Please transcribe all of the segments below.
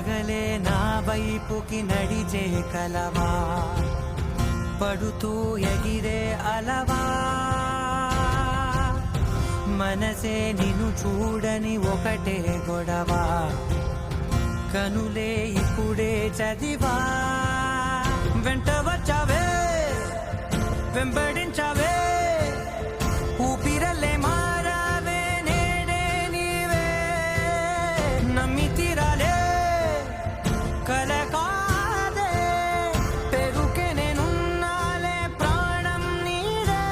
పగలే నా వైపుకి నడిచే కలవా, పడుతూ ఎగిరే అలవా, మనసే నిన్ను చూడని ఒకటే గొడవ, కనులే ఇప్పుడే చదివా. వెంట వచ్చావే వెంబడించావే, ఊపిరల్లే మారావే నేడే నీవే, నమ్మి తీరాలే కల కాదే, పెరుకే నేనున్నాలే ప్రాణం నీదే.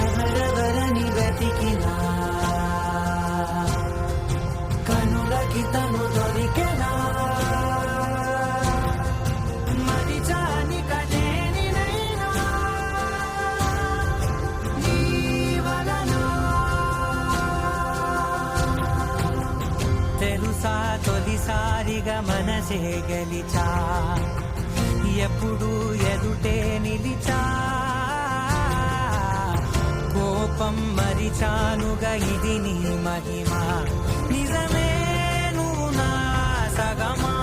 ఎవరెవరని వెతికినా కనులకి తను దొరికెనా, మరిచాని కదేనినైనా నీ వలన. తెలుసా తొలిసారిగా మనసే గెలిచా, ఎప్పుడు ఎదుటే నిలిచా, కోపం మరిచానుగా ఇది నీ మహిమ, నిజమే నువ్వు నా సగమా.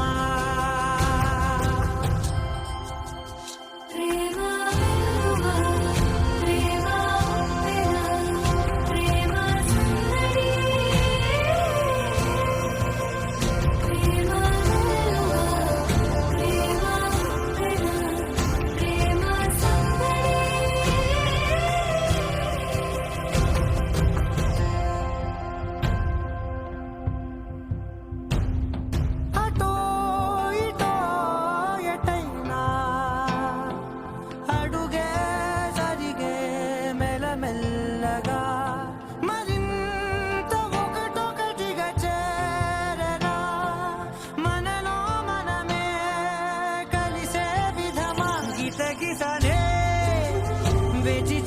మెల్లగా మరింత ఒకటొకటిగా చేరగా, మనలో మనమే కలిసే విధమా, గితగిసలే వేచి